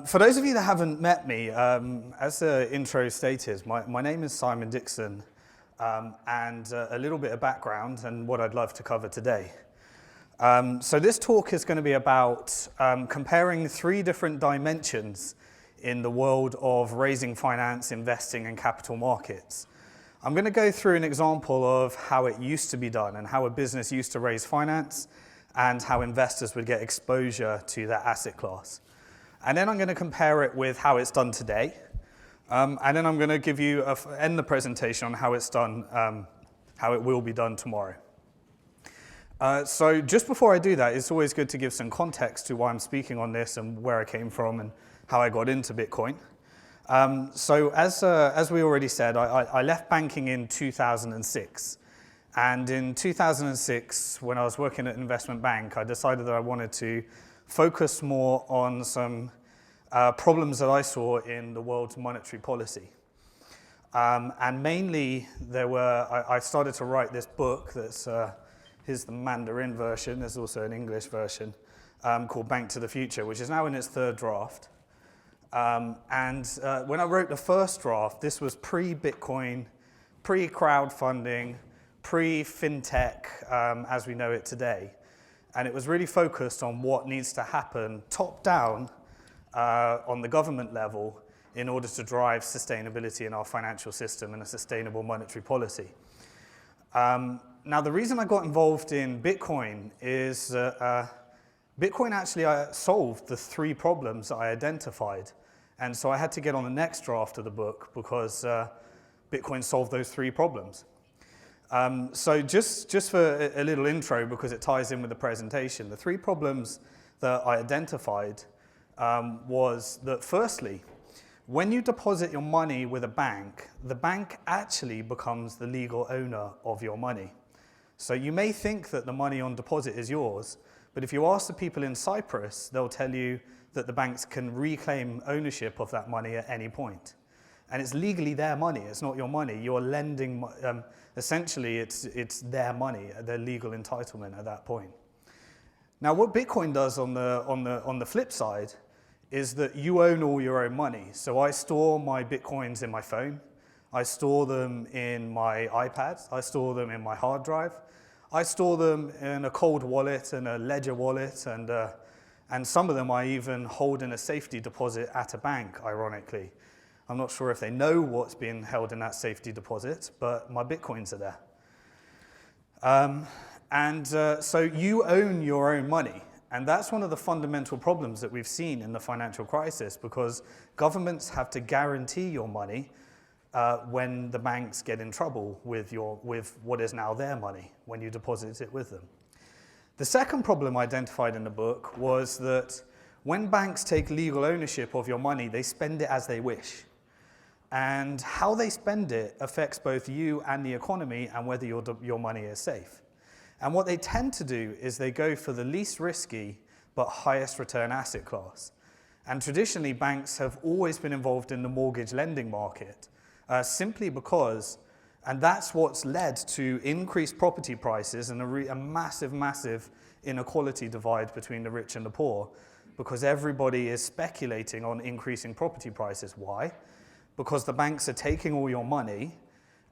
For those of you that haven't met me, as the intro stated, my name is Simon Dixon, and a little bit of background and what I'd love to cover today. So this talk is going to be about comparing three different dimensions in the world of raising finance, investing, and capital markets. I'm going to go through an example of how it used to be done and how a business used to raise finance and how investors would get exposure to that asset class. And then I'm going to compare it with how it's done today. And then I'm going to give you end the presentation on how it's done, how it will be done tomorrow. So just before I do that, it's always good to give some context to why I'm speaking on this and where I came from and how I got into Bitcoin. So as we already said, I left banking in 2006. And in 2006, when I was working at an investment bank, I decided that I wanted to focus more on some problems that I saw in the world's monetary policy. And mainly, I started to write this book that's, here's the Mandarin version, there's also an English version, called Bank to the Future, which is now in its third draft. When I wrote the first draft, this was pre-Bitcoin, pre-crowdfunding, pre-FinTech as we know it today. And it was really focused on what needs to happen top-down on the government level in order to drive sustainability in our financial system and a sustainable monetary policy. Now, the reason I got involved in Bitcoin is Bitcoin actually solved the three problems that I identified. And so I had to get on the next draft of the book because Bitcoin solved those three problems. So just for a little intro, because it ties in with the presentation, the three problems that I identified was that firstly, when you deposit your money with a bank, the bank actually becomes the legal owner of your money. So you may think that the money on deposit is yours, but if you ask the people in Cyprus, they'll tell you that the banks can reclaim ownership of that money at any point. And it's legally their money, it's not your money. You're lending, essentially it's their money, their legal entitlement at that point. Now what Bitcoin does on the flip side is that you own all your own money. So I store my Bitcoins in my phone, I store them in my iPad, I store them in my hard drive, I store them in a cold wallet and a ledger wallet, and some of them I even hold in a safety deposit at a bank, ironically. I'm not sure if they know what's being held in that safety deposit, but my Bitcoins are there. So you own your own money. And that's one of the fundamental problems that we've seen in the financial crisis, because governments have to guarantee your money when the banks get in trouble with what is now their money, when you deposit it with them. The second problem identified in the book was that when banks take legal ownership of your money, they spend it as they wish. And how they spend it affects both you and the economy and whether your money is safe. And what they tend to do is they go for the least risky but highest return asset class. And traditionally, banks have always been involved in the mortgage lending market, simply because, and that's what's led to increased property prices and a massive, massive inequality divide between the rich and the poor, because everybody is speculating on increasing property prices. Why? Because the banks are taking all your money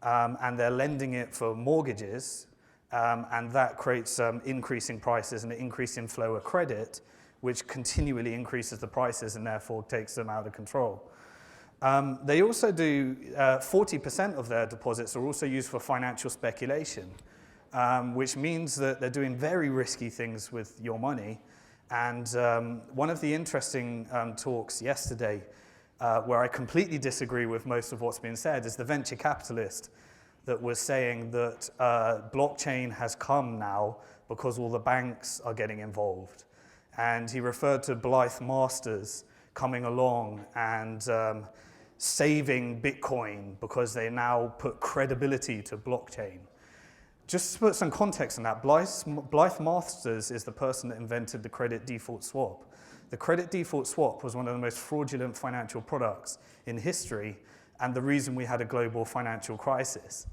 and they're lending it for mortgages, and that creates increasing prices and an increasing flow of credit, which continually increases the prices and therefore takes them out of control. They also do, 40% of their deposits are also used for financial speculation, which means that they're doing very risky things with your money. And one of the interesting talks yesterday, where I completely disagree with most of what's been said, is the venture capitalist that was saying that blockchain has come now because all the banks are getting involved. And he referred to Blythe Masters coming along and saving Bitcoin because they now put credibility to blockchain. Just to put some context on that, Blythe Masters is the person that invented the credit default swap. The credit default swap was one of the most fraudulent financial products in history and the reason we had a global financial crisis.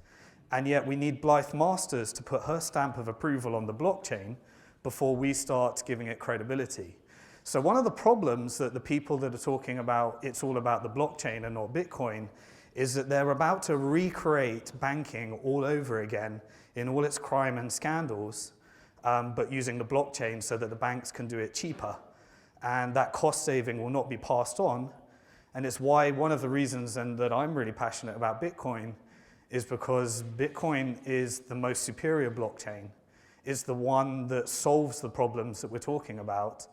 And yet we need Blythe Masters to put her stamp of approval on the blockchain before we start giving it credibility. So one of the problems that the people that are talking about it's all about the blockchain and not Bitcoin is that they're about to recreate banking all over again in all its crime and scandals, but using the blockchain so that the banks can do it cheaper. And that cost saving will not be passed on. And it's why one of the reasons and that I'm really passionate about Bitcoin is because Bitcoin is the most superior blockchain. It's the one that solves the problems that we're talking about.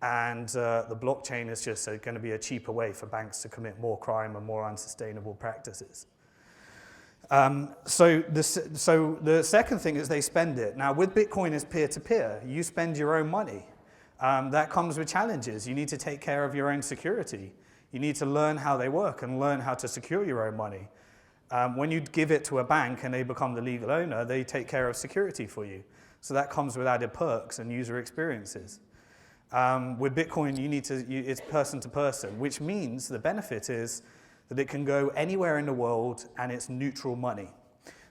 And the blockchain is just going to be a cheaper way for banks to commit more crime and more unsustainable practices. So the second thing is they spend it. Now with Bitcoin is peer-to-peer. You spend your own money. That comes with challenges. You need to take care of your own security. You need to learn how they work and learn how to secure your own money. When you give it to a bank and they become the legal owner, they take care of security for you. So that comes with added perks and user experiences. With Bitcoin, it's person to person, which means the benefit is that it can go anywhere in the world and it's neutral money.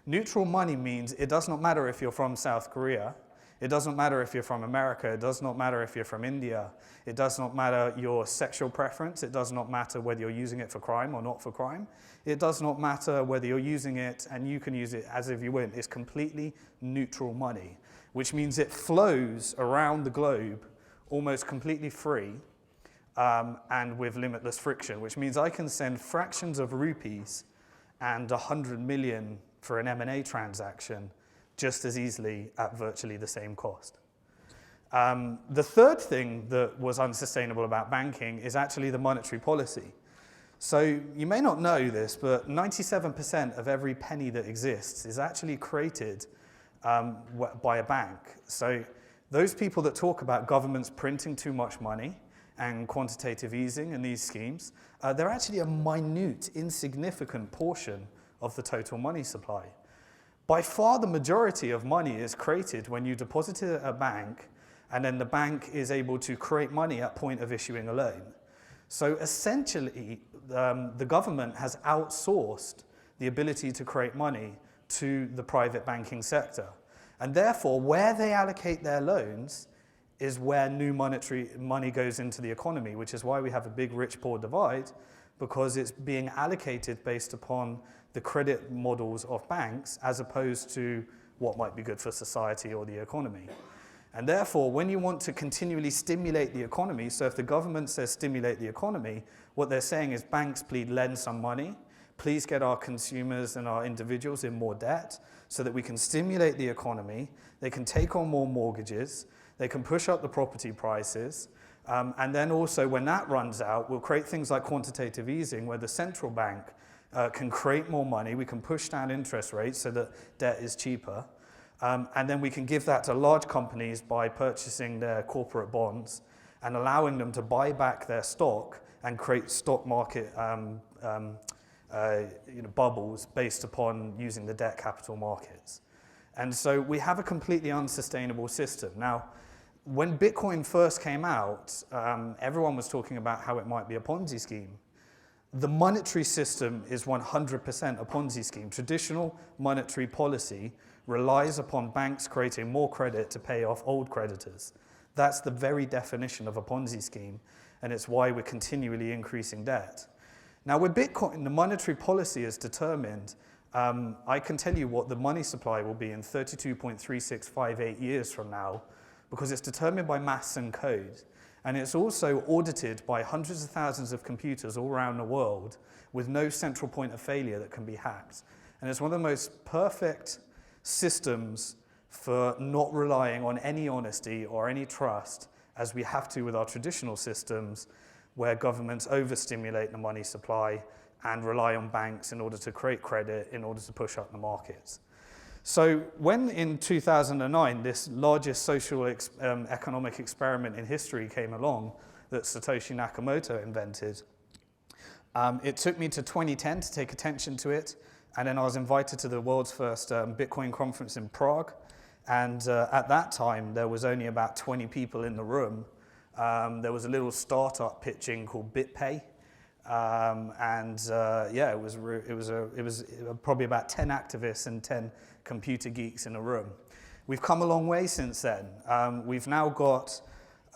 Neutral money means it does not matter if you're from South Korea. It doesn't matter if you're from America. It does not matter if you're from India. It does not matter your sexual preference. It does not matter whether you're using it for crime or not for crime. It does not matter whether you're using it and you can use it as if you went. It's completely neutral money, which means it flows around the globe almost completely free and with limitless friction, which means I can send fractions of rupees and 100 million for an M&A transaction just as easily at virtually the same cost. The third thing that was unsustainable about banking is actually the monetary policy. So you may not know this, but 97% of every penny that exists is actually created by a bank. So those people that talk about governments printing too much money and quantitative easing and these schemes, they're actually a minute, insignificant portion of the total money supply. By far the majority of money is created when you deposit it at a bank and then the bank is able to create money at point of issuing a loan. So essentially, the government has outsourced the ability to create money to the private banking sector. And therefore, where they allocate their loans is where new monetary money goes into the economy, which is why we have a big rich-poor divide, because it's being allocated based upon the credit models of banks as opposed to what might be good for society or the economy. And therefore, when you want to continually stimulate the economy, so if the government says stimulate the economy, what they're saying is banks, please lend some money. Please get our consumers and our individuals in more debt so that we can stimulate the economy. They can take on more mortgages. They can push up the property prices. And then also when that runs out, we'll create things like quantitative easing where the central bank can create more money. We can push down interest rates so that debt is cheaper. And then we can give that to large companies by purchasing their corporate bonds and allowing them to buy back their stock and create stock market bubbles based upon using the debt capital markets. And so we have a completely unsustainable system. Now, when Bitcoin first came out, everyone was talking about how it might be a Ponzi scheme. The monetary system is 100% a Ponzi scheme. Traditional monetary policy relies upon banks creating more credit to pay off old creditors. That's the very definition of a Ponzi scheme, and it's why we're continually increasing debt. Now with Bitcoin, the monetary policy is determined. I can tell you what the money supply will be in 32.3658 years from now, because it's determined by maths and code. And it's also audited by hundreds of thousands of computers all around the world with no central point of failure that can be hacked. And it's one of the most perfect systems for not relying on any honesty or any trust as we have to with our traditional systems where governments overstimulate the money supply and rely on banks in order to create credit in order to push up the markets. So when in 2009 this largest social economic experiment in history came along that Satoshi Nakamoto invented, it took me to 2010 to take attention to it, and then I was invited to the world's first Bitcoin conference in Prague, and at that time there was only about 20 people in the room. There was a little startup pitching called BitPay, it was probably about 10 activists and 10 computer geeks in a room. We've come a long way since then. We've now got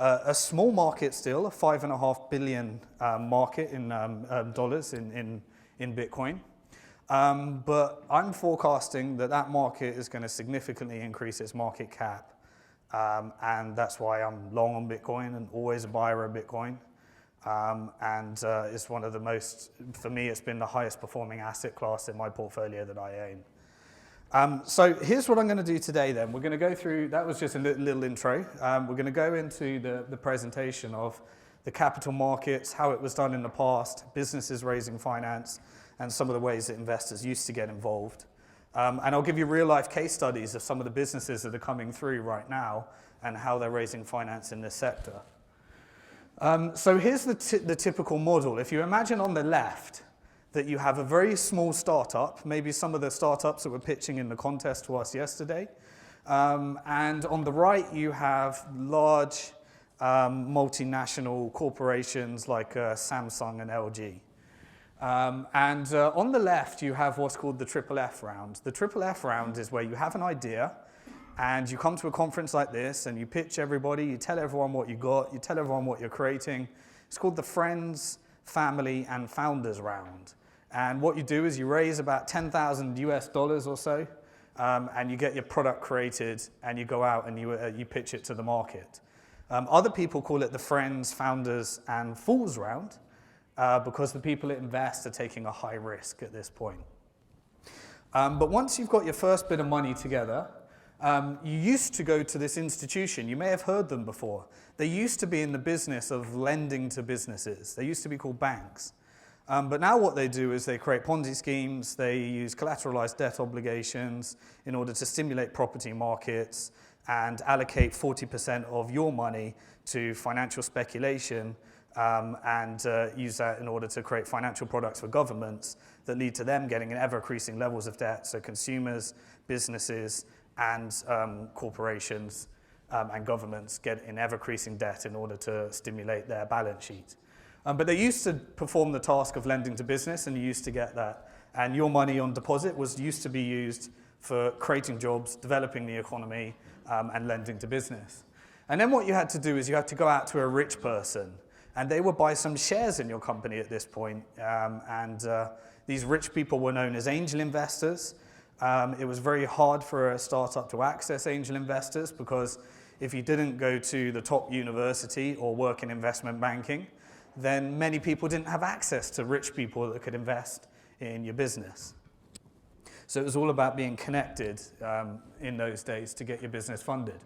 A small market still, a $5.5 billion market in dollars in Bitcoin. But I'm forecasting that market is going to significantly increase its market cap. And that's why I'm long on Bitcoin and always a buyer of Bitcoin. It's one of the most, for me, it's been the highest performing asset class in my portfolio that I own. So here's what I'm going to do today then. We're going to go through, that was just a little intro. We're going to go into the presentation of the capital markets, how it was done in the past, businesses raising finance, and some of the ways that investors used to get involved. And I'll give you real-life case studies of some of the businesses that are coming through right now and how they're raising finance in this sector. So here's the typical model. If you imagine on the left that you have a very small startup, maybe some of the startups that were pitching in the contest to us yesterday, and on the right you have large multinational corporations like Samsung and LG. On the left, you have what's called the triple F round. The triple F round is where you have an idea, and you come to a conference like this, and you pitch everybody, you tell everyone what you got, you tell everyone what you're creating. It's called the Friends, Family, and Founders round. And what you do is you raise about $10,000 US or so, and you get your product created, and you go out and you pitch it to the market. Other people call it the Friends, Founders, and Fools round, because the people that invest are taking a high risk at this point. But once you've got your first bit of money together, you used to go to this institution. You may have heard them before. They used to be in the business of lending to businesses. They used to be called banks. But now what they do is they create Ponzi schemes. They use collateralized debt obligations in order to stimulate property markets and allocate 40% of your money to financial speculation, and use that in order to create financial products for governments that lead to them getting ever-increasing levels of debt, so consumers, businesses, and corporations and governments get in ever-increasing debt in order to stimulate their balance sheet. But they used to perform the task of lending to business, and you used to get that. And your money on deposit used to be used for creating jobs, developing the economy, and lending to business. And then what you had to do is you had to go out to a rich person, and they would buy some shares in your company at this point. These rich people were known as angel investors. It was very hard for a startup to access angel investors because if you didn't go to the top university or work in investment banking, then many people didn't have access to rich people that could invest in your business. So it was all about being connected in those days to get your business funded.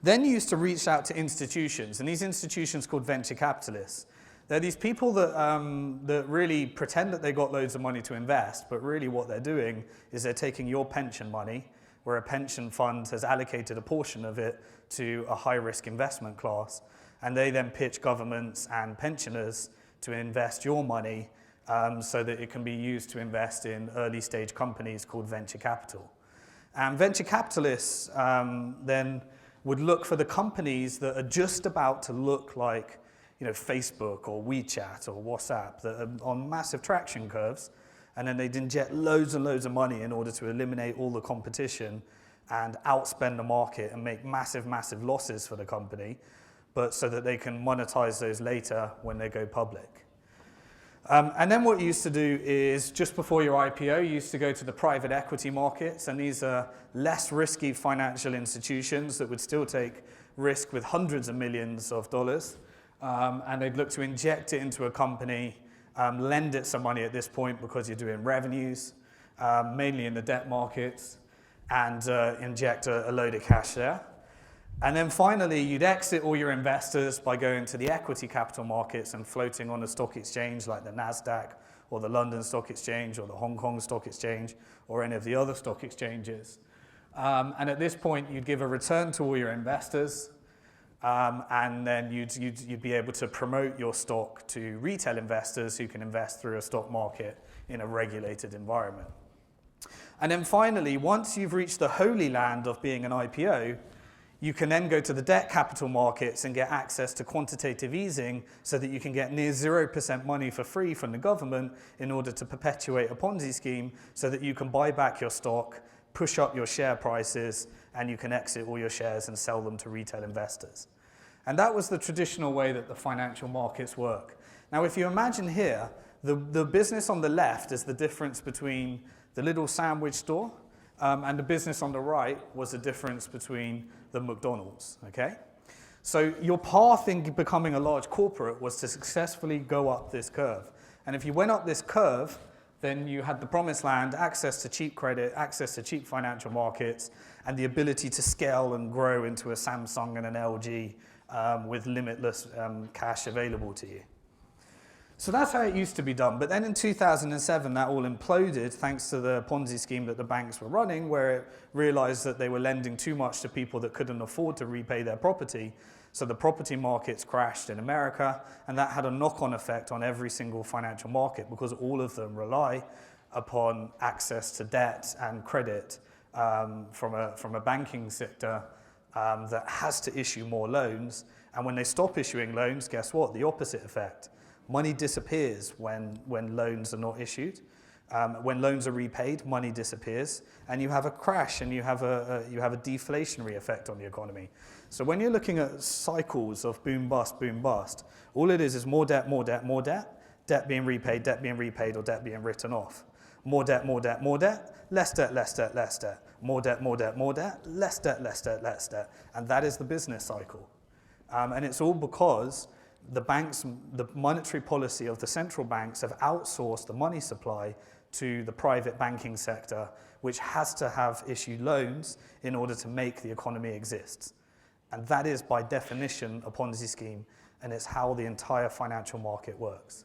Then you used to reach out to institutions, and these institutions called venture capitalists. They're these people that really pretend that they got loads of money to invest, but really what they're doing is they're taking your pension money, where a pension fund has allocated a portion of it to a high-risk investment class, and they then pitch governments and pensioners to invest your money so that it can be used to invest in early-stage companies called venture capital. And venture capitalists then would look for the companies that are just about to look like, Facebook or WeChat or WhatsApp that are on massive traction curves, and then they'd inject loads and loads of money in order to eliminate all the competition and outspend the market and make massive, massive losses for the company, but so that they can monetize those later when they go public. And then what you used to do is, just before your IPO, you used to go to the private equity markets, and these are less risky financial institutions that would still take risk with hundreds of millions of dollars, and they'd look to inject it into a company, lend it some money at this point because you're doing revenues, mainly in the debt markets, and inject a load of cash there. And then finally, you'd exit all your investors by going to the equity capital markets and floating on a stock exchange like the NASDAQ or the London Stock Exchange or the Hong Kong Stock Exchange or any of the other stock exchanges. And at this point, you'd give a return to all your investors, and then you'd be able to promote your stock to retail investors who can invest through a stock market in a regulated environment. And then finally, once you've reached the holy land of being an IPO, you can then go to the debt capital markets and get access to quantitative easing so that you can get near 0% money for free from the government in order to perpetuate a Ponzi scheme so that you can buy back your stock, push up your share prices, and you can exit all your shares and sell them to retail investors. And that was the traditional way that the financial markets work. Now, if you imagine here, the business on the left is the difference between the little sandwich store, and the business on the right was the difference between the McDonald's, okay? So your path in becoming a large corporate was to successfully go up this curve. And if you went up this curve, then you had the promised land, access to cheap credit, access to cheap financial markets, and the ability to scale and grow into a Samsung and an LG with limitless cash available to you. So that's how it used to be done. But then in 2007, that all imploded thanks to the Ponzi scheme that the banks were running, where it realized that they were lending too much to people that couldn't afford to repay their property. So the property markets crashed in America, and that had a knock-on effect on every single financial market because all of them rely upon access to debt and credit from a banking sector that has to issue more loans. And when they stop issuing loans, guess what? The opposite effect. Money disappears when loans are not issued. When loans are repaid, money disappears, and you have a crash, and you have a deflationary effect on the economy. So when you're looking at cycles of boom bust, all it is more debt, more debt, more debt, debt being repaid, or debt being written off. More debt, more debt, more debt, less debt, less debt, less debt. More debt, more debt, more debt, less debt, less debt, less debt. And that is the business cycle. And it's all because the monetary policy of the central banks have outsourced the money supply to the private banking sector, which has to have issued loans in order to make the economy exist. And that is, by definition, a Ponzi scheme, and it's how the entire financial market works.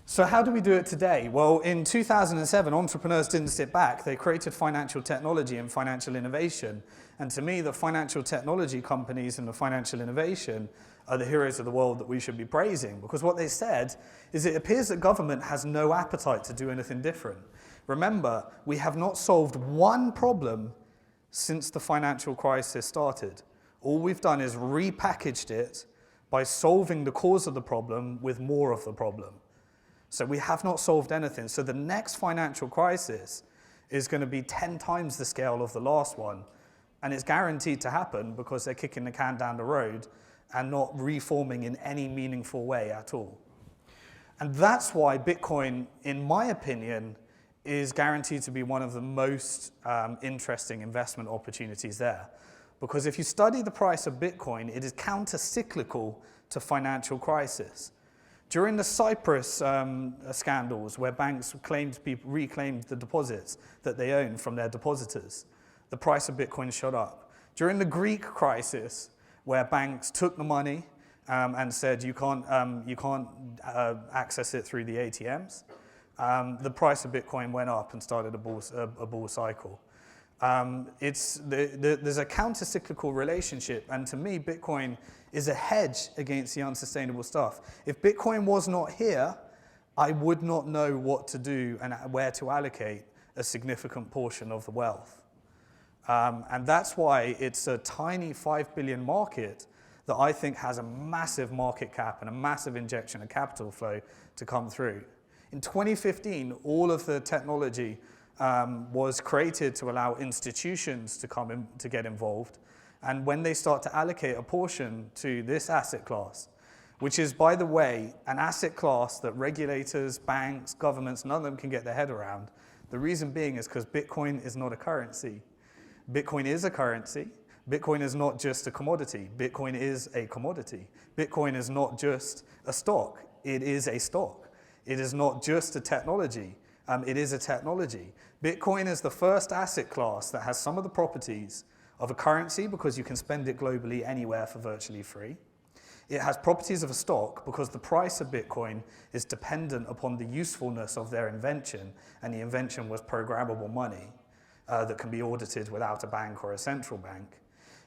So how do we do it today? Well, in 2007, entrepreneurs didn't sit back. They created financial technology and financial innovation. And to me, the financial technology companies and the financial innovation are the heroes of the world that we should be praising. Because what they said is it appears that government has no appetite to do anything different. Remember, we have not solved one problem since the financial crisis started. All we've done is repackaged it by solving the cause of the problem with more of the problem. So we have not solved anything. So the next financial crisis is going to be 10 times the scale of the last one. And it's guaranteed to happen because they're kicking the can down the road and not reforming in any meaningful way at all. And that's why Bitcoin, in my opinion, is guaranteed to be one of the most interesting investment opportunities there. Because if you study the price of Bitcoin, it is counter-cyclical to financial crisis. During the Cyprus scandals, where banks reclaimed the deposits that they owned from their depositors, the price of Bitcoin shot up. During the Greek crisis, where banks took the money and said you can't access it through the ATMs, the price of Bitcoin went up and started a bull cycle. There's a counter-cyclical relationship, and to me, Bitcoin is a hedge against the unsustainable stuff. If Bitcoin was not here, I would not know what to do and where to allocate a significant portion of the wealth. And that's why it's a tiny 5 billion market that I think has a massive market cap and a massive injection of capital flow to come through. In 2015, all of the technology was created to allow institutions to come in, to get involved. And when they start to allocate a portion to this asset class, which is, by the way, an asset class that regulators, banks, governments, none of them can get their head around. The reason being is because Bitcoin is not a currency. Bitcoin is a currency. Bitcoin is not just a commodity. Bitcoin is a commodity. Bitcoin is not just a stock. It is a stock. It is not just a technology. It is a technology. Bitcoin is the first asset class that has some of the properties of a currency because you can spend it globally anywhere for virtually free. It has properties of a stock because the price of Bitcoin is dependent upon the usefulness of their invention, and the invention was programmable money that can be audited without a bank or a central bank.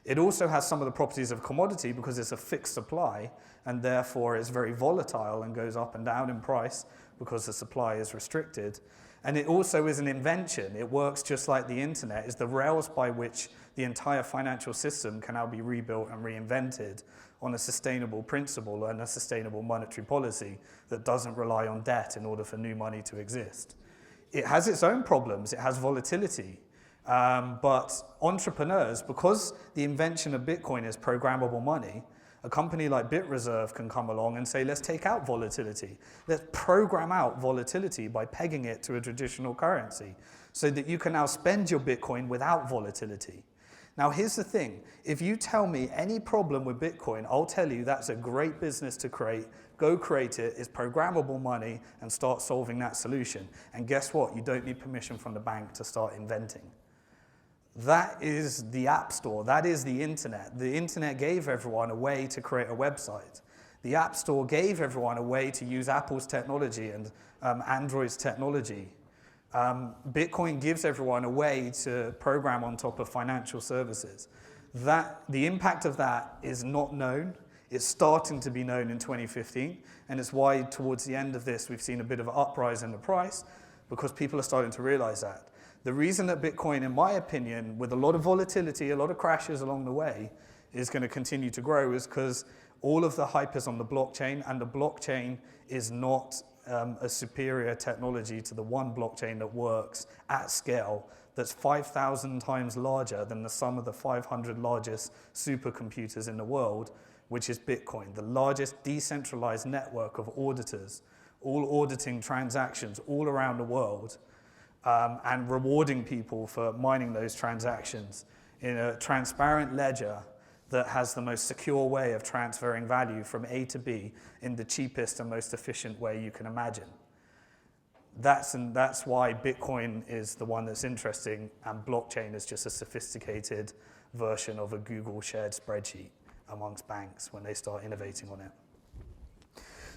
It also has some of the properties of commodity because it's a fixed supply, and therefore it's very volatile and goes up and down in price because the supply is restricted. And it also is an invention. It works just like the internet. It's the rails by which the entire financial system can now be rebuilt and reinvented on a sustainable principle and a sustainable monetary policy that doesn't rely on debt in order for new money to exist. It has its own problems. It has volatility. But entrepreneurs, because the invention of Bitcoin is programmable money, a company like BitReserve can come along and say, let's take out volatility. Let's program out volatility by pegging it to a traditional currency so that you can now spend your Bitcoin without volatility. Now, here's the thing. If you tell me any problem with Bitcoin, I'll tell you that's a great business to create. Go create it. It's programmable money and start solving that solution. And guess what? You don't need permission from the bank to start inventing. That is the App Store. That is the internet. The internet gave everyone a way to create a website. The App Store gave everyone a way to use Apple's technology and Android's technology. Bitcoin gives everyone a way to program on top of financial services. The impact of that is not known. It's starting to be known in 2015, and it's why towards the end of this we've seen a bit of an uprise in the price, because people are starting to realize that. The reason that Bitcoin, in my opinion, with a lot of volatility, a lot of crashes along the way, is going to continue to grow is because all of the hype is on the blockchain, and the blockchain is not a superior technology to the one blockchain that works at scale that's 5,000 times larger than the sum of the 500 largest supercomputers in the world, which is Bitcoin, the largest decentralized network of auditors, all auditing transactions all around the world. And rewarding people for mining those transactions in a transparent ledger that has the most secure way of transferring value from A to B in the cheapest and most efficient way you can imagine. That's why Bitcoin is the one that's interesting, and blockchain is just a sophisticated version of a Google shared spreadsheet amongst banks when they start innovating on it.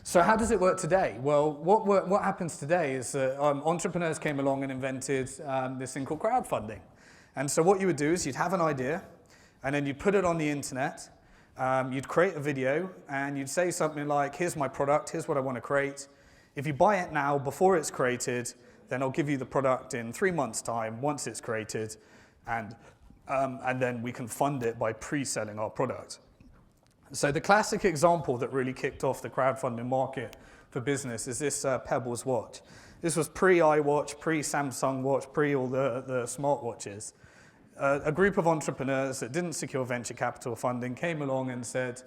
So how does it work today? Well, what happens today is that entrepreneurs came along and invented this thing called crowdfunding. And so what you would do is you'd have an idea, and then you'd put it on the internet, you'd create a video, and you'd say something like, here's my product, here's what I want to create. If you buy it now, before it's created, then I'll give you the product in 3 months' time, once it's created, and then we can fund it by pre-selling our product. So the classic example that really kicked off the crowdfunding market for business is this Pebbles watch. This was pre-iWatch, pre-Samsung Watch, pre all the smartwatches. A group of entrepreneurs that didn't secure venture capital funding came along and said,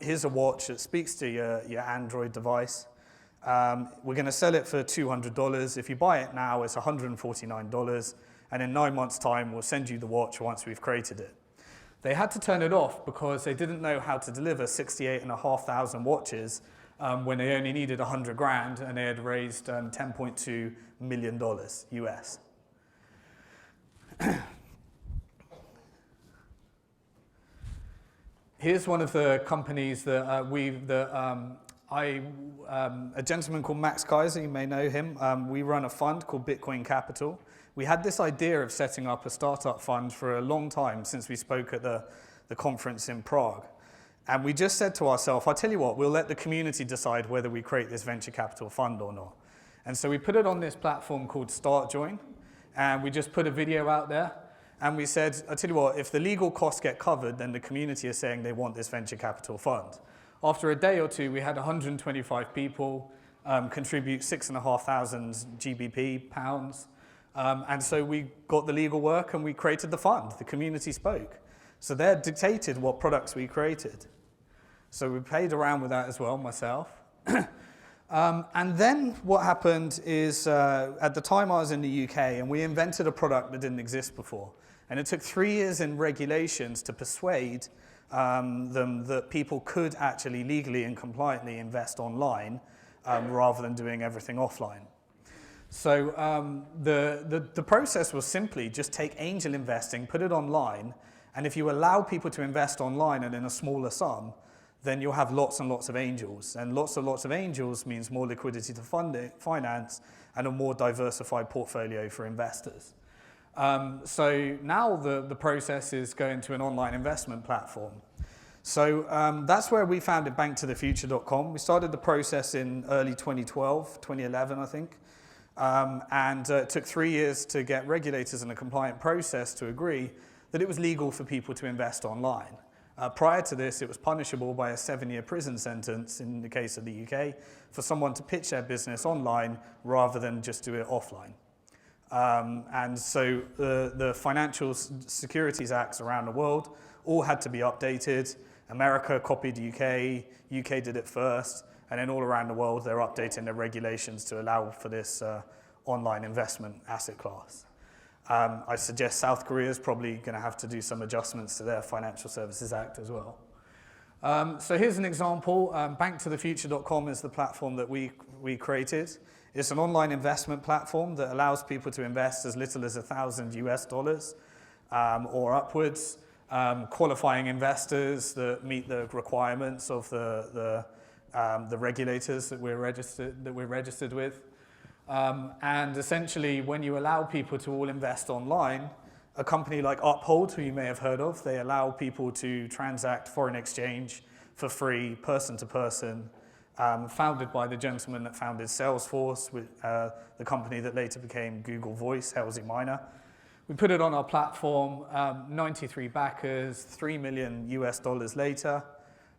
here's a watch that speaks to your Android device. We're going to sell it for $200. If you buy it now, it's $149. And in 9 months' time, we'll send you the watch once we've created it. They had to turn it off because they didn't know how to deliver 68,500 watches when they only needed 100 grand and they had raised $10.2 million US. Here's one of the companies that a gentleman called Max Kaiser, you may know him. We run a fund called Bitcoin Capital. We had this idea of setting up a startup fund for a long time since we spoke at the conference in Prague. And we just said to ourselves, I'll tell you what, we'll let the community decide whether we create this venture capital fund or not. And so we put it on this platform called StartJoin, and we just put a video out there. And we said, I'll tell you what, if the legal costs get covered, then the community is saying they want this venture capital fund. After a day or two, we had 125 people contribute 6,500 GBP, pounds. And so we got the legal work and we created the fund. The community spoke. So they dictated what products we created. So we played around with that as well, myself. And then what happened is, at the time I was in the UK, and we invented a product that didn't exist before. And it took 3 years in regulations to persuade them that people could actually legally and compliantly invest online rather than doing everything offline. So the process was simply just take angel investing, put it online, and if you allow people to invest online and in a smaller sum, then you'll have lots and lots of angels. And lots of angels means more liquidity to finance and a more diversified portfolio for investors. So now the process is going to an online investment platform. So that's where we founded BnkToTheFuture.com. We started the process in early 2012, 2011, I think. And it took 3 years to get regulators in a compliant process to agree that it was legal for people to invest online. Prior to this, it was punishable by a 7-year prison sentence in the case of the UK for someone to pitch their business online rather than just do it offline. And so the Financial Securities Acts around the world all had to be updated. America copied UK, UK did it first, and then all around the world they're updating their regulations to allow for this online investment asset class. I suggest South Korea is probably going to have to do some adjustments to their Financial Services Act as well. So here's an example. BnkToTheFuture.com is the platform that we created. It's an online investment platform that allows people to invest as little as $1,000 or upwards, qualifying investors that meet the requirements of the regulators that we're registered with. And essentially, when you allow people to all invest online, a company like Uphold, who you may have heard of, they allow people to transact foreign exchange for free, person to person, founded by the gentleman that founded Salesforce, the company that later became Google Voice, Halsey Minor. We put it on our platform, 93 backers, $3 million later,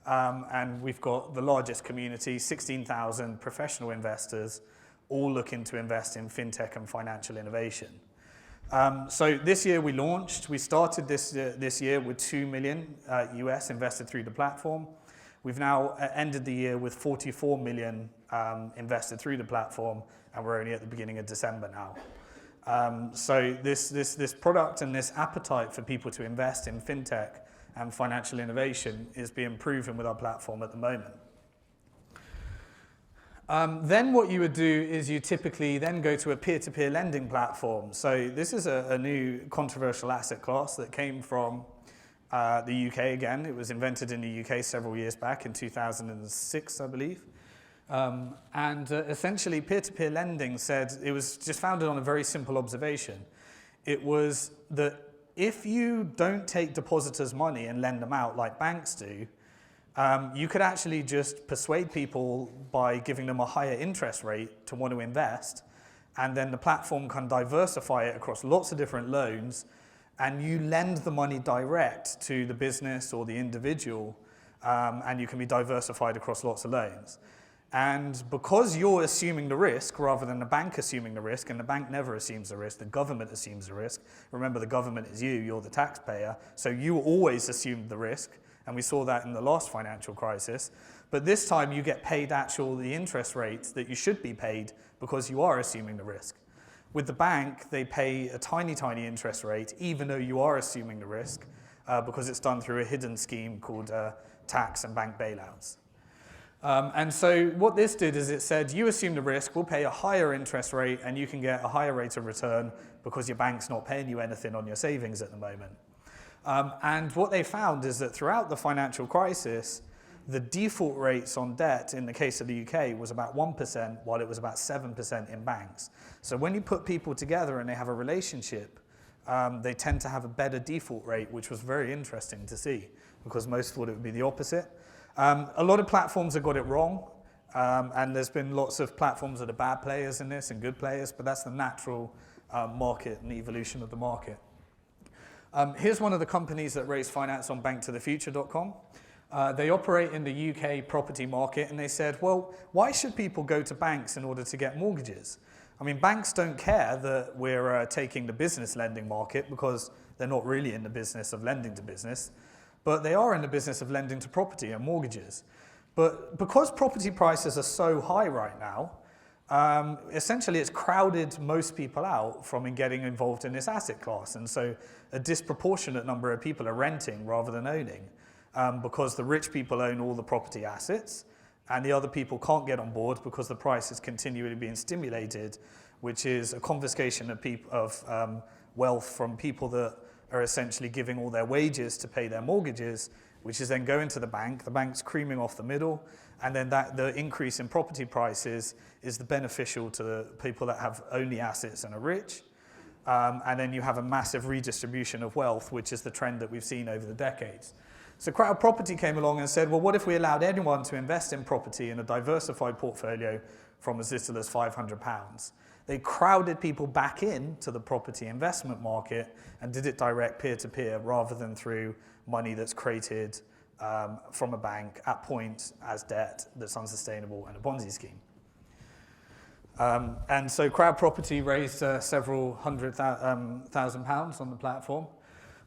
and we've got the largest community, 16,000 professional investors, all looking to invest in fintech and financial innovation. So this year we launched. We started this year with $2 million US invested through the platform. We've now ended the year with $44 million invested through the platform, and we're only at the beginning of December now. So this product and this appetite for people to invest in fintech and financial innovation is being proven with our platform at the moment. Then what you would do is you typically then go to a peer-to-peer lending platform. So this is a new controversial asset class that came from the UK again. It was invented in the UK several years back in 2006, I believe. Essentially peer-to-peer lending said, it was just founded on a very simple observation. It was that if you don't take depositors' money and lend them out like banks do, you could actually just persuade people by giving them a higher interest rate to want to invest, and then the platform can diversify it across lots of different loans, and you lend the money direct to the business or the individual, and you can be diversified across lots of loans. And because you're assuming the risk rather than the bank assuming the risk, and the bank never assumes the risk, the government assumes the risk. Remember, the government is you're the taxpayer, so you always assumed the risk. And we saw that in the last financial crisis. But this time you get paid the interest rates that you should be paid because you are assuming the risk. With the bank, they pay a tiny, tiny interest rate, even though you are assuming the risk, because it's done through a hidden scheme called tax and bank bailouts. And so what this did is it said, you assume the risk, we'll pay a higher interest rate, and you can get a higher rate of return because your bank's not paying you anything on your savings at the moment. And what they found is that throughout the financial crisis, the default rates on debt in the case of the UK was about 1%, while it was about 7% in banks. So when you put people together and they have a relationship, they tend to have a better default rate, which was very interesting to see, because most thought it would be the opposite. A lot of platforms have got it wrong, and there's been lots of platforms that are bad players in this and good players, but that's the natural market and the evolution of the market. Here's one of the companies that raised finance on BnkToTheFuture.com. They operate in the UK property market, and they said, well, why should people go to banks in order to get mortgages? I mean, banks don't care that we're taking the business lending market because they're not really in the business of lending to business, but they are in the business of lending to property and mortgages. But because property prices are so high right now, essentially it's crowded most people out from getting involved in this asset class. And so a disproportionate number of people are renting rather than owning, because the rich people own all the property assets and the other people can't get on board because the price is continually being stimulated, which is a confiscation of wealth from people that are essentially giving all their wages to pay their mortgages, which is then going to the bank. The bank's creaming off the middle, and then the increase in property prices is the beneficial to the people that have only assets and are rich. And then you have a massive redistribution of wealth, which is the trend that we've seen over the decades. So Crowd Property came along and said, well, what if we allowed anyone to invest in property in a diversified portfolio from as little as £500? They crowded people back into the property investment market and did it direct peer-to-peer rather than through money that's created from a bank at point as debt that's unsustainable and a Ponzi scheme. And so Crowd Property raised several thousand pounds on the platform.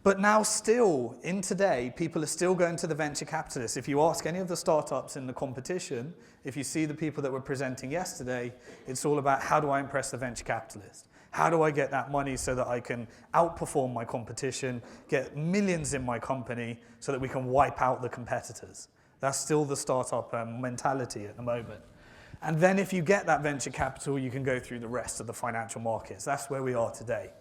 But now still, in today, people are still going to the venture capitalists. If you ask any of the startups in the competition, if you see the people that were presenting yesterday, it's all about how do I impress the venture capitalist? How do I get that money so that I can outperform my competition, get millions in my company so that we can wipe out the competitors? That's still the startup mentality at the moment. And then if you get that venture capital, you can go through the rest of the financial markets. That's where we are today.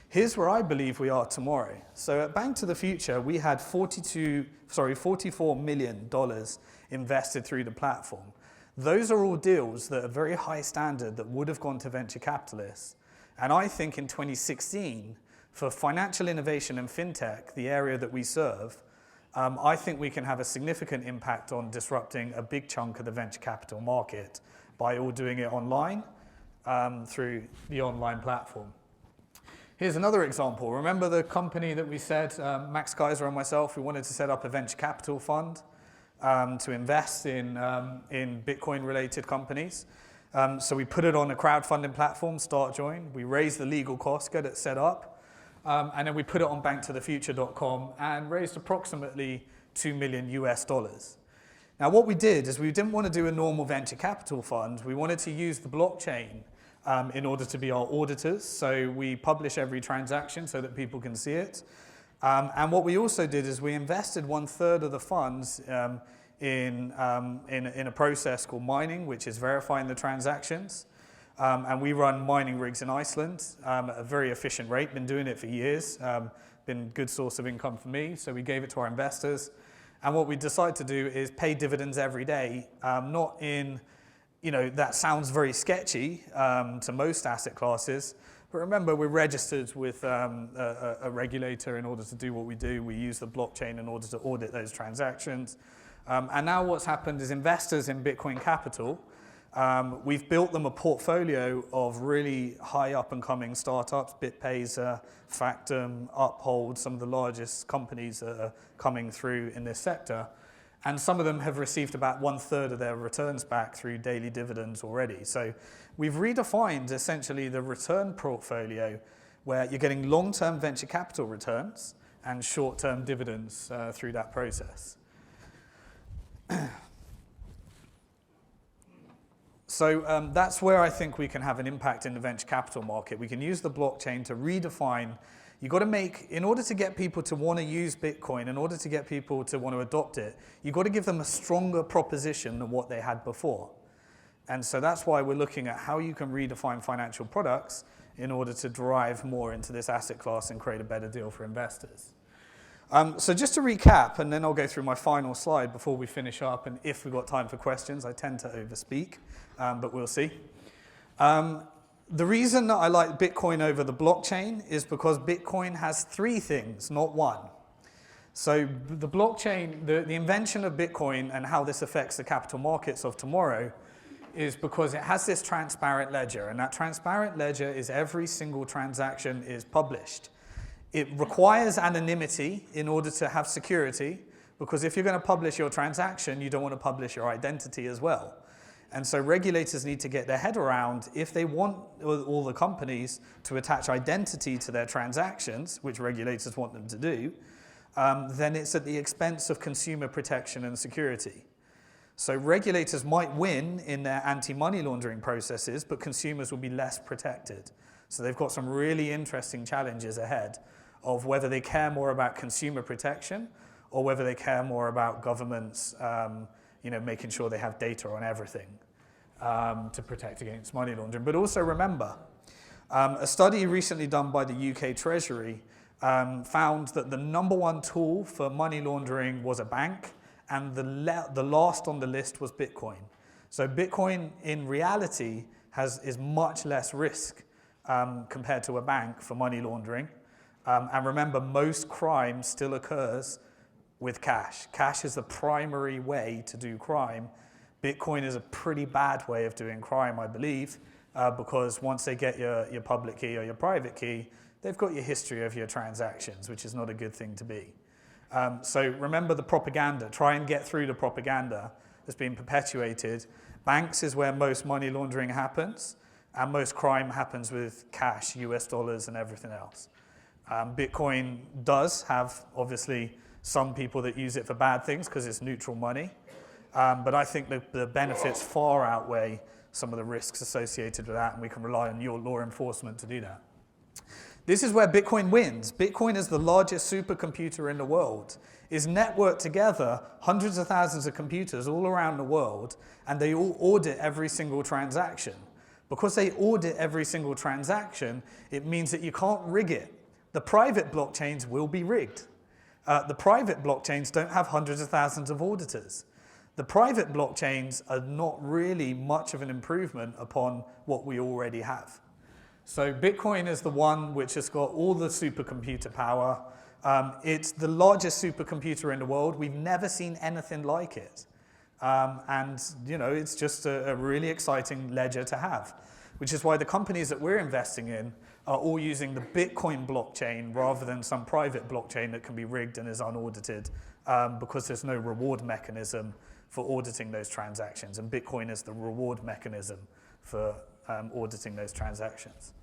Here's where I believe we are tomorrow. So at Bank to the Future, we had $44 million invested through the platform. Those are all deals that are very high standard that would have gone to venture capitalists. And I think in 2016, for financial innovation and fintech, the area that we serve, I think we can have a significant impact on disrupting a big chunk of the venture capital market by all doing it online through the online platform. Here's another example. Remember the company that we said, Max Kaiser and myself, we wanted to set up a venture capital fund to invest in Bitcoin-related companies. So we put it on a crowdfunding platform, StartJoin. We raised the legal costs, get it set up. And then we put it on BnkToTheFuture.com and raised approximately $2 million US. Now what we did is we didn't want to do a normal venture capital fund. We wanted to use the blockchain in order to be our auditors. So we publish every transaction so that people can see it. And what we also did is we invested 1/3 of the funds in a process called mining, which is verifying the transactions. And we run mining rigs in Iceland at a very efficient rate, been doing it for years, been a good source of income for me, so we gave it to our investors. And what we decided to do is pay dividends every day, not in, that sounds very sketchy to most asset classes, but remember we're registered with a regulator in order to do what we do. We use the blockchain in order to audit those transactions. And now what's happened is investors in Bitcoin Capital, we've built them a portfolio of really high up-and-coming startups, BitPayzer, Factum, Uphold, some of the largest companies that are coming through in this sector. And some of them have received about 1/3 of their returns back through daily dividends already. So we've redefined essentially the return portfolio where you're getting long-term venture capital returns and short-term dividends through that process. So that's where I think we can have an impact in the venture capital market. We can use the blockchain to redefine. You've got to make, in order to get people to want to use Bitcoin, in order to get people to want to adopt it, you've got to give them a stronger proposition than what they had before. And so that's why we're looking at how you can redefine financial products in order to drive more into this asset class and create a better deal for investors. So just to recap, and then I'll go through my final slide before we finish up, and if we've got time for questions, I tend to overspeak, but we'll see. The reason that I like Bitcoin over the blockchain is because Bitcoin has 3 things, not 1. So the blockchain, the invention of Bitcoin and how this affects the capital markets of tomorrow is because it has this transparent ledger, and that transparent ledger is every single transaction is published. It requires anonymity in order to have security, because if you're going to publish your transaction, you don't want to publish your identity as well. And so regulators need to get their head around, if they want all the companies to attach identity to their transactions, which regulators want them to do, then it's at the expense of consumer protection and security. So regulators might win in their anti-money laundering processes, but consumers will be less protected. So they've got some really interesting challenges ahead of whether they care more about consumer protection or whether they care more about governments making sure they have data on everything to protect against money laundering. But also remember, a study recently done by the UK Treasury found that the #1 tool for money laundering was a bank, and the last on the list was Bitcoin. So Bitcoin in reality is much less risk compared to a bank for money laundering. And remember, most crime still occurs with cash. Cash is the primary way to do crime. Bitcoin is a pretty bad way of doing crime, I believe, because once they get your public key or your private key, they've got your history of your transactions, which is not a good thing to be. So remember the propaganda. Try and get through the propaganda, that's been perpetuated. Banks is where most money laundering happens, and most crime happens with cash, US dollars, and everything else. Bitcoin does have, obviously, some people that use it for bad things because it's neutral money. But I think the benefits far outweigh some of the risks associated with that, and we can rely on your law enforcement to do that. This is where Bitcoin wins. Bitcoin is the largest supercomputer in the world, is networked together hundreds of thousands of computers all around the world, and they all audit every single transaction. Because they audit every single transaction, it means that you can't rig it. The private blockchains will be rigged. The private blockchains don't have hundreds of thousands of auditors. The private blockchains are not really much of an improvement upon what we already have. So Bitcoin is the one which has got all the supercomputer power. It's the largest supercomputer in the world. We've never seen anything like it. And it's just a really exciting ledger to have, which is why the companies that we're investing in are all using the Bitcoin blockchain rather than some private blockchain that can be rigged and is unaudited, because there's no reward mechanism for auditing those transactions. And Bitcoin is the reward mechanism for auditing those transactions.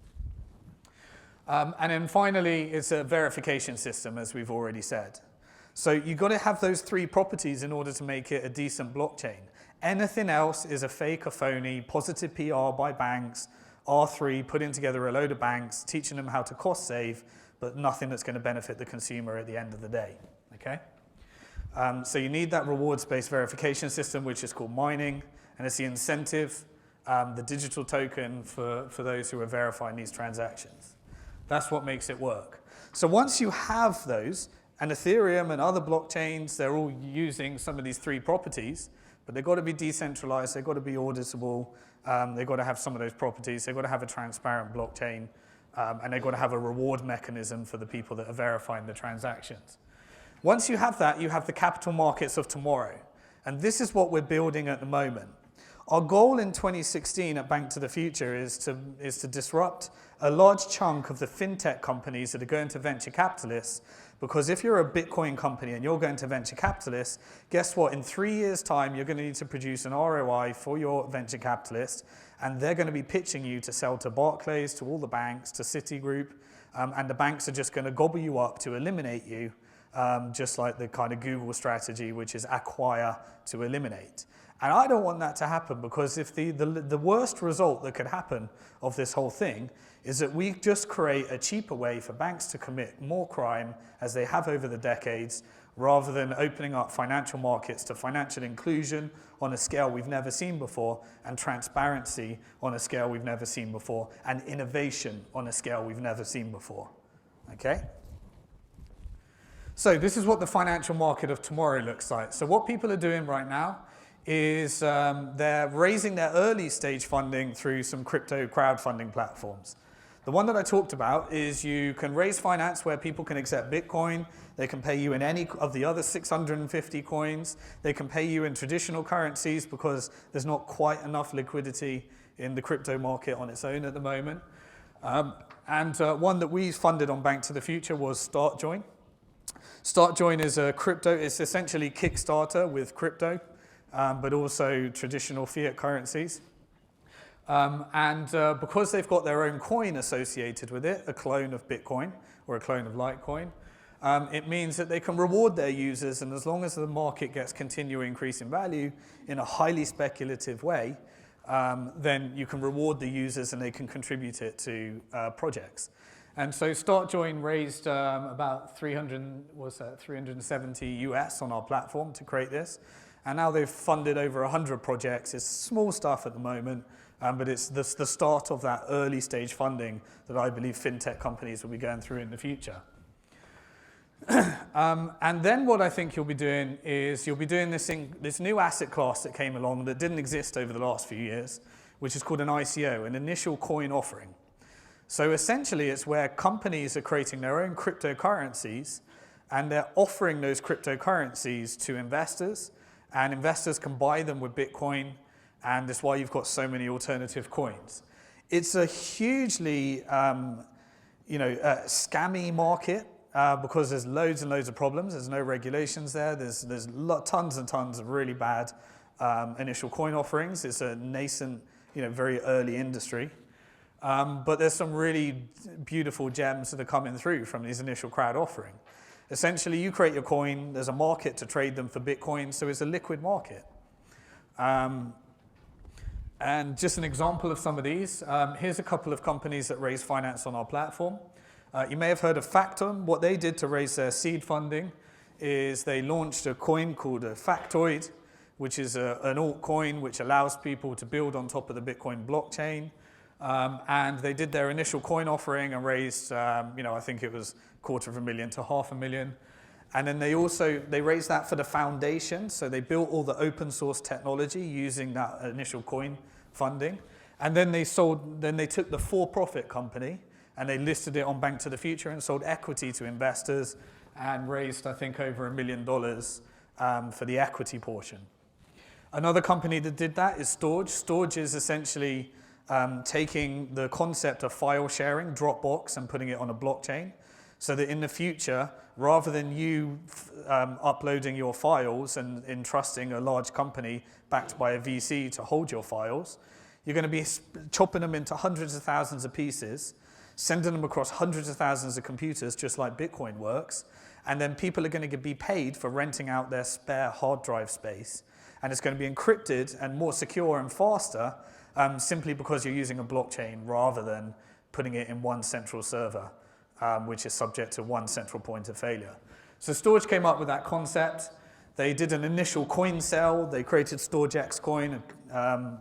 And then finally, it's a verification system, as we've already said. So you've got to have those three properties in order to make it a decent blockchain. Anything else is a fake or phony, positive PR by banks, R3 putting together a load of banks, teaching them how to cost save, but nothing that's going to benefit the consumer at the end of the day. Okay? So you need that rewards-based verification system, which is called mining, and it's the incentive, the digital token for those who are verifying these transactions. That's what makes it work. So once you have those, and Ethereum and other blockchains, they're all using some of these three properties, but they've got to be decentralized, they've got to be auditable, they've got to have some of those properties, they've got to have a transparent blockchain, and they've got to have a reward mechanism for the people that are verifying the transactions. Once you have that, you have the capital markets of tomorrow. And this is what we're building at the moment. Our goal in 2016 at Bank to the Future is to disrupt a large chunk of the fintech companies that are going to venture capitalists, because if you're a Bitcoin company and you're going to venture capitalists, guess what? In 3 years' time, you're going to need to produce an ROI for your venture capitalist, and they're going to be pitching you to sell to Barclays, to all the banks, to Citigroup, and the banks are just going to gobble you up to eliminate you, just like the kind of Google strategy, which is acquire to eliminate. And I don't want that to happen, because if the worst result that could happen of this whole thing is that we just create a cheaper way for banks to commit more crime, as they have over the decades, rather than opening up financial markets to financial inclusion on a scale we've never seen before, and transparency on a scale we've never seen before, and innovation on a scale we've never seen before. Okay? So this is what the financial market of tomorrow looks like. So what people are doing right now is they're raising their early stage funding through some crypto crowdfunding platforms. The one that I talked about is you can raise finance where people can accept Bitcoin. They can pay you in any of the other 650 coins. They can pay you in traditional currencies because there's not quite enough liquidity in the crypto market on its own at the moment. And one that we funded on Bank to the Future was StartJoin. StartJoin is a crypto, it's essentially Kickstarter with crypto, but also traditional fiat currencies. Because they've got their own coin associated with it, a clone of Bitcoin or a clone of Litecoin, it means that they can reward their users, and as long as the market gets continuing increase in value in a highly speculative way, then you can reward the users and they can contribute it to projects. And so StartJoin raised about 370 US on our platform to create this. And now they've funded over 100 projects. It's small stuff at the moment, but it's the start of that early stage funding that I believe fintech companies will be going through in the future. And then what I think you'll be doing is you'll be doing this new asset class that came along that didn't exist over the last few years, which is called an ICO, an initial coin offering. So essentially, it's where companies are creating their own cryptocurrencies, and they're offering those cryptocurrencies to investors, and investors can buy them with Bitcoin, and that's why you've got so many alternative coins. It's a hugely, scammy market because there's loads and loads of problems. There's no regulations there. There's tons and tons of really bad initial coin offerings. It's a nascent, very early industry. But there's some really beautiful gems that are coming through from these initial crowd offering. Essentially, you create your coin, there's a market to trade them for Bitcoin, so it's a liquid market. And just an example of some of these, here's a couple of companies that raise finance on our platform. You may have heard of Factom. What they did to raise their seed funding is they launched a coin called a Factoid, which is an altcoin which allows people to build on top of the Bitcoin blockchain. And they did their initial coin offering and raised, I think it was $250,000 to $500,000. And then they raised that for the foundation. So they built all the open source technology using that initial coin funding. And then they took the for-profit company and they listed it on BnkToTheFuture and sold equity to investors and raised, I think, over $1 million for the equity portion. Another company that did that is Storj. Storj is essentially taking the concept of file sharing, Dropbox, and putting it on a blockchain, so that in the future, rather than you uploading your files and entrusting a large company backed by a VC to hold your files, you're going to be chopping them into hundreds of thousands of pieces, sending them across hundreds of thousands of computers, just like Bitcoin works, and then people are going to be paid for renting out their spare hard drive space, and it's going to be encrypted and more secure and faster simply because you're using a blockchain rather than putting it in one central server, which is subject to one central point of failure. So Storj came up with that concept. They did an initial coin sell. They created StorjX Coin,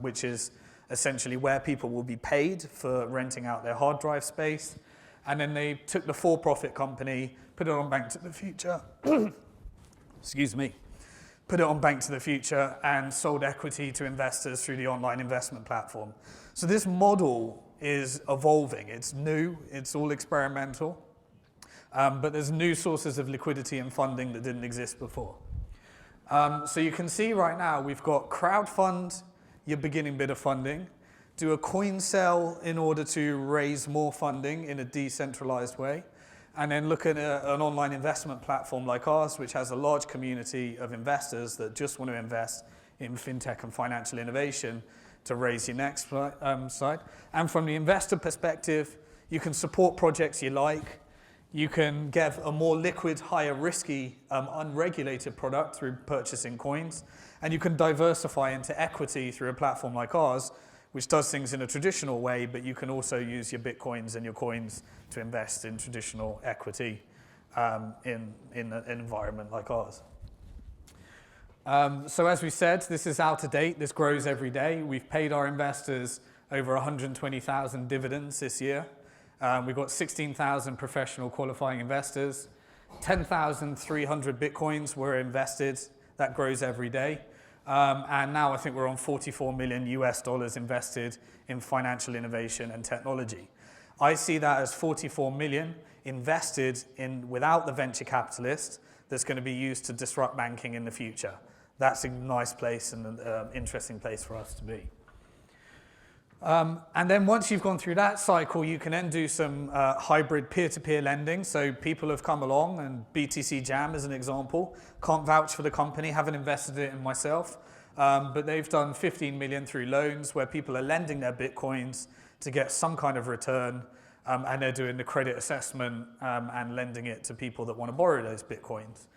which is essentially where people will be paid for renting out their hard drive space. And then they took the for-profit company, put it on BnkToTheFuture, excuse me, put it on BnkToTheFuture and sold equity to investors through the online investment platform. So this model is evolving. It's new, it's all experimental, but there's new sources of liquidity and funding that didn't exist before. So you can see right now we've got crowdfund, your beginning bit of funding, do a coin sell in order to raise more funding in a decentralized way, and then look at an online investment platform like ours, which has a large community of investors that just want to invest in fintech and financial innovation to raise your next side. And from the investor perspective, you can support projects you like. You can get a more liquid, higher risky, unregulated product through purchasing coins. And you can diversify into equity through a platform like ours, which does things in a traditional way, but you can also use your Bitcoins and your coins to invest in traditional equity in an environment like ours. So as we said, this is out to date. This grows every day. We've paid our investors over 120,000 dividends this year. We've got 16,000 professional qualifying investors. 10,300 Bitcoins were invested. That grows every day. And now I think we're on $44 million invested in financial innovation and technology. I see that as 44 million invested in without the venture capitalist that's going to be used to disrupt banking in the future. That's a nice place and an interesting place for us to be. And then once you've gone through that cycle, you can then do some hybrid peer-to-peer lending. So people have come along, and BTC Jam is an example. Can't vouch for the company, haven't invested in it myself. But they've done 15 million through loans where people are lending their Bitcoins to get some kind of return. And they're doing the credit assessment and lending it to people that want to borrow those Bitcoins.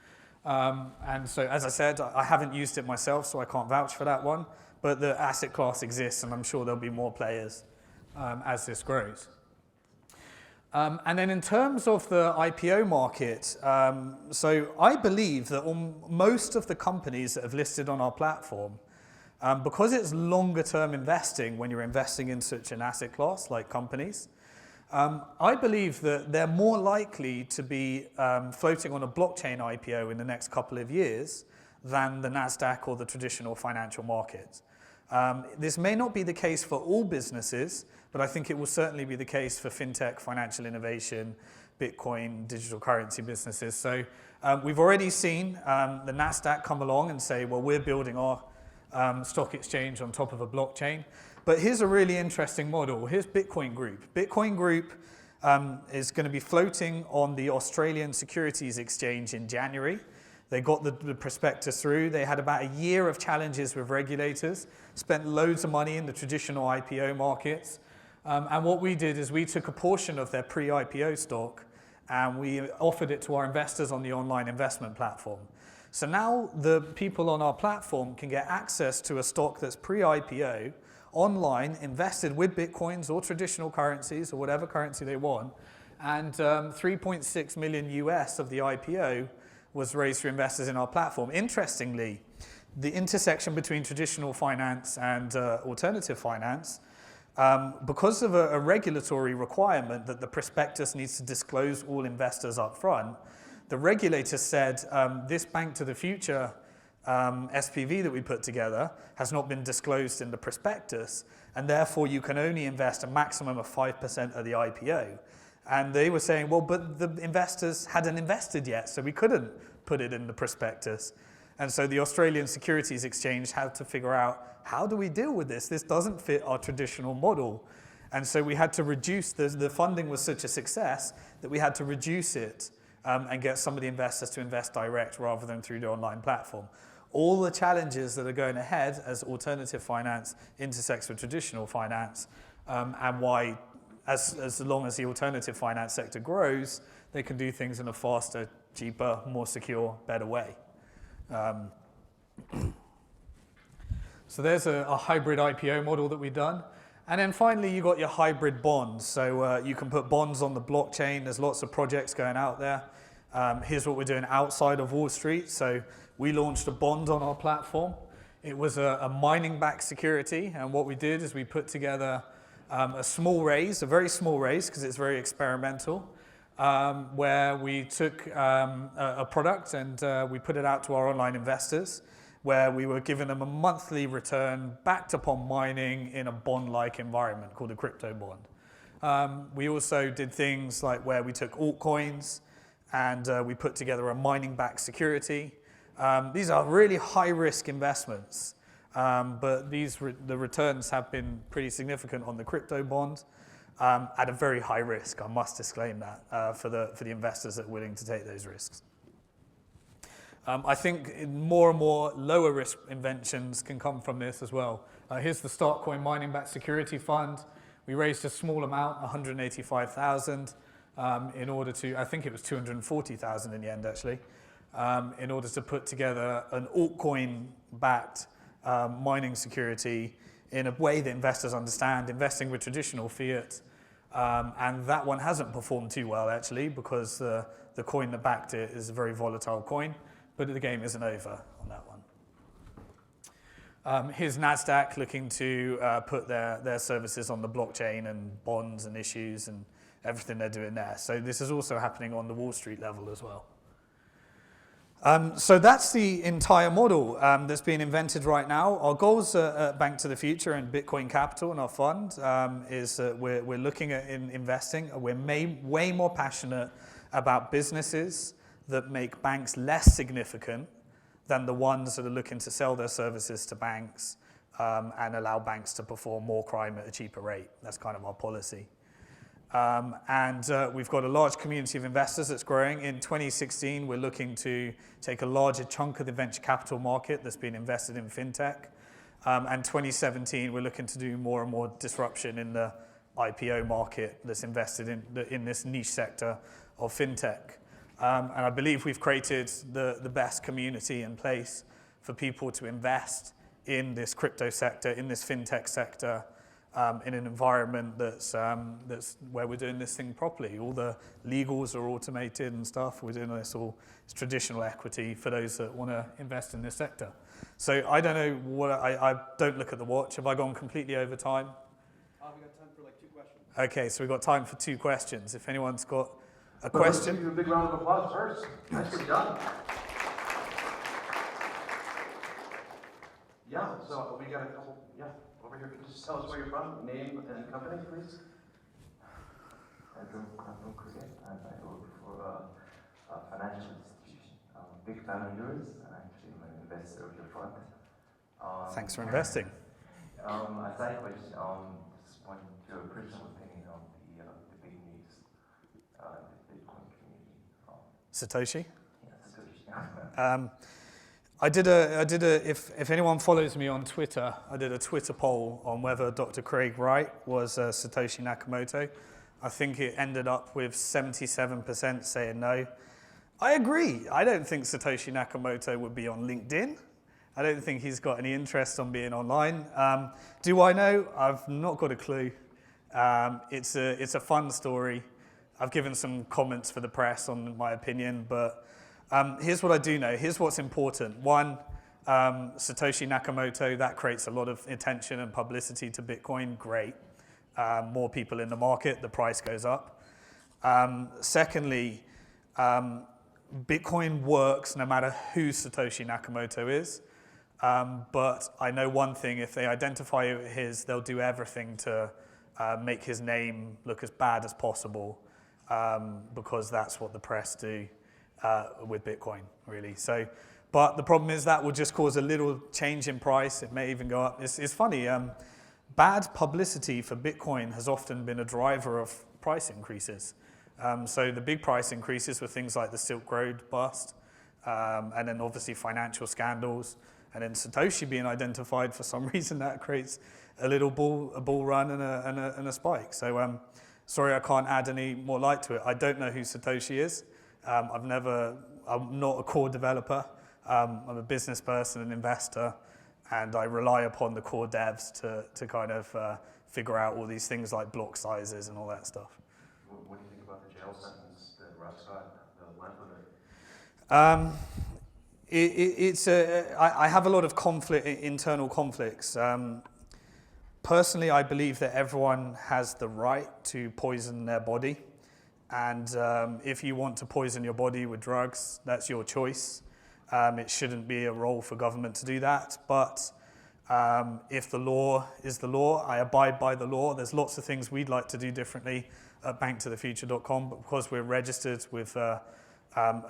And so, as I said, I haven't used it myself, so I can't vouch for that one. But the asset class exists, and I'm sure there'll be more players as this grows. And then in terms of the IPO market, so I believe that most of the companies that have listed on our platform, because it's longer term investing when you're investing in such an asset class like companies, I believe that they're more likely to be floating on a blockchain IPO in the next couple of years than the NASDAQ or the traditional financial markets. This may not be the case for all businesses, but I think it will certainly be the case for fintech, financial innovation, Bitcoin, digital currency businesses. So we've already seen the NASDAQ come along and say, well, we're building our stock exchange on top of a blockchain. But here's a really interesting model. Here's Bitcoin Group. Bitcoin Group is going to be floating on the Australian Securities Exchange in January. They got the prospectus through. They had about a year of challenges with regulators, spent loads of money in the traditional IPO markets. And what we did is we took a portion of their pre-IPO stock and we offered it to our investors on the online investment platform. So now the people on our platform can get access to a stock that's pre-IPO, online, invested with Bitcoins or traditional currencies or whatever currency they want. And 3.6 million US of the IPO was raised for investors in our platform. Interestingly, the intersection between traditional finance and alternative finance, because of a regulatory requirement that the prospectus needs to disclose all investors up front, the regulator said this Bank to the Future SPV that we put together has not been disclosed in the prospectus, and therefore you can only invest a maximum of 5% of the IPO. And they were saying, well, but the investors hadn't invested yet, so we couldn't put it in the prospectus. And so the Australian Securities Exchange had to figure out, how do we deal with this? This doesn't fit our traditional model. And so we had to reduce, the funding was such a success that we had to reduce it and get some of the investors to invest direct rather than through the online platform. All the challenges that are going ahead as alternative finance intersects with traditional finance, and why as long as the alternative finance sector grows, they can do things in a faster, cheaper, more secure, better way. So there's a hybrid IPO model that we've done. And then finally, you got your hybrid bonds. So you can put bonds on the blockchain. There's lots of projects going out there. Here's what we're doing outside of Wall Street. So we launched a bond on our platform. It was a mining-backed security. And what we did is we put together a small raise, a very small raise, because it's very experimental, where we took a product and we put it out to our online investors, where we were giving them a monthly return backed upon mining in a bond-like environment called a crypto bond. We also did things like where we took altcoins and we put together a mining-backed security. These are really high-risk investments. But the returns have been pretty significant on the crypto bond at a very high risk. I must disclaim that for the investors that are willing to take those risks. I think more and more lower risk inventions can come from this as well. Here's the Startcoin mining-backed security fund. We raised a small amount, 185,000, in order to, I think it was 240,000 in the end actually, in order to put together an altcoin-backed mining security in a way that investors understand, investing with traditional fiat. And that one hasn't performed too well, actually, because the coin that backed it is a very volatile coin, but the game isn't over on that one. Here's NASDAQ looking to put their services on the blockchain and bonds and issues and everything they're doing there. So this is also happening on the Wall Street level as well. So that's the entire model that's being invented right now. Our goals at Bank to the Future and Bitcoin Capital and our fund is we're looking at investing. We're way more passionate about businesses that make banks less significant than the ones that are looking to sell their services to banks and allow banks to perform more crime at a cheaper rate. That's kind of our policy. We've got a large community of investors that's growing. In 2016, we're looking to take a larger chunk of the venture capital market that's been invested in FinTech. And 2017, we're looking to do more and more disruption in the IPO market that's invested in this niche sector of FinTech. And I believe we've created the best community in place for people to invest in this crypto sector, in this FinTech sector, in an environment that's where we're doing this thing properly. All the legals are automated and stuff. We're doing this all. It's traditional equity for those that want to invest in this sector. So I don't know what I don't look at the watch. Have I gone completely over time? We got time for like 2 questions. Okay, so we've got time for 2 questions. If anyone's got a question. Let's give you a big round of applause first. Nicely done. Yeah, so we got a couple. Yeah. Over here, can you just tell us where you're from, name and company, please? I'm from Korea, and I work for a financial institution. I'm a big fan of yours, and actually I'm an investor of your fund. Thanks for investing. Aside question, just want your personal opinion on the big news, the Bitcoin community. Satoshi? Yeah, Satoshi If anyone follows me on Twitter, I did a Twitter poll on whether Dr. Craig Wright was Satoshi Nakamoto. I think it ended up with 77% saying no. I agree. I don't think Satoshi Nakamoto would be on LinkedIn. I don't think he's got any interest on being online. Do I know? I've not got a clue. It's a fun story. I've given some comments for the press on my opinion, but here's what I do know. Here's what's important. One, Satoshi Nakamoto, that creates a lot of attention and publicity to Bitcoin. Great. More people in the market, the price goes up. Secondly, Bitcoin works no matter who Satoshi Nakamoto is. But I know one thing, if they identify his, they'll do everything to make his name look as bad as possible, because that's what the press do with Bitcoin, really. So, but the problem is that will just cause a little change in price. It may even go up. It's funny, bad publicity for Bitcoin has often been a driver of price increases. So the big price increases were things like the Silk Road bust, and then obviously financial scandals, and then Satoshi being identified for some reason that creates a little bull run and a spike. So sorry I can't add any more light to it. I don't know who Satoshi is. I'm not a core developer. I'm a business person, an investor, and I rely upon the core devs to kind of figure out all these things like block sizes and all that stuff. What do you think about the jail sentence that Russ got, the length of it? I have a lot of internal conflicts. Personally, I believe that everyone has the right to poison their body. And if you want to poison your body with drugs, that's your choice. It shouldn't be a role for government to do that. But if the law is the law, I abide by the law. There's lots of things we'd like to do differently at BnkToTheFuture.com, but because we're registered with a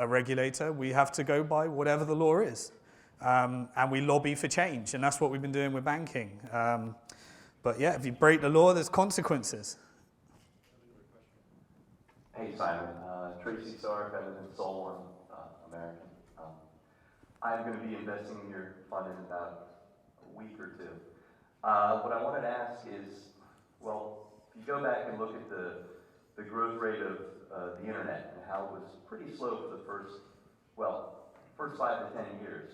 regulator, we have to go by whatever the law is. And we lobby for change, and that's what we've been doing with banking. But yeah, if you break the law, there's consequences. Hey Simon, Tracy Sark, I live in Seoul, I'm American. I'm going to be investing in your fund in about a week or two. What I wanted to ask is, well, if you go back and look at the growth rate of the internet and how it was pretty slow for the first 5 to 10 years,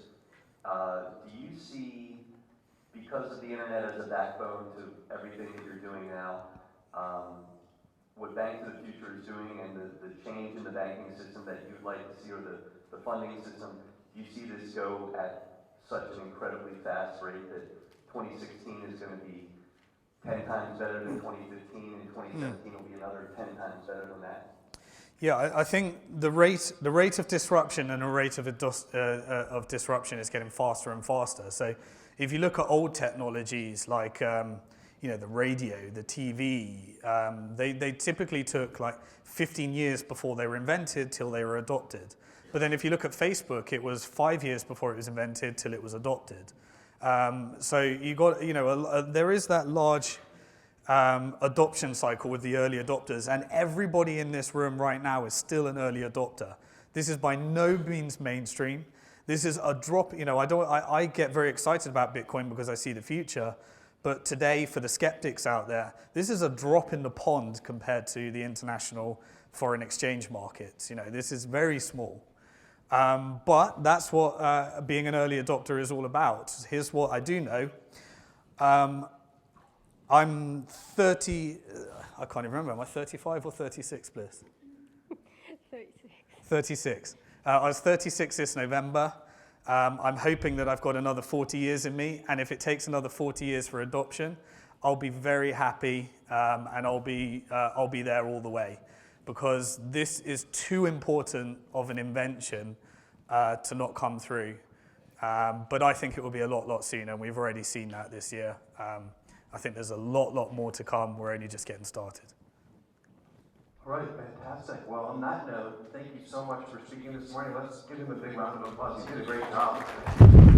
do you see, because of the internet as a backbone to everything that you're doing now, what Bank to the Future is doing and the change in the banking system that you'd like to see, or the funding system, do you see this go at such an incredibly fast rate that 2016 is going to be 10 times better than 2015 and 2017 will be another 10 times better than that? Yeah, I think the rate of disruption and the rate of disruption is getting faster and faster. So if you look at old technologies like the radio, the TV, they typically took like 15 years before they were invented till they were adopted. But then if you look at Facebook, it was 5 years before it was invented till it was adopted. So you got, there is that large adoption cycle with the early adopters, and everybody in this room right now is still an early adopter. This is by no means mainstream. This is a drop. I get very excited about Bitcoin because I see the future. But today, for the skeptics out there, this is a drop in the pond compared to the international foreign exchange markets. This is very small. But that's what being an early adopter is all about. Here's what I do know. I'm 30, I can't even remember, am I 35 or 36, Bliss? 36. 36. I was 36 this November. I'm hoping that I've got another 40 years in me, and if it takes another 40 years for adoption, I'll be very happy, and I'll be there all the way, because this is too important of an invention to not come through. But I think it will be a lot sooner, and we've already seen that this year. I think there's a lot more to come. We're only just getting started. All right, fantastic. Well, on that note, thank you so much for speaking this morning. Let's give him a big round of applause. He did a great job.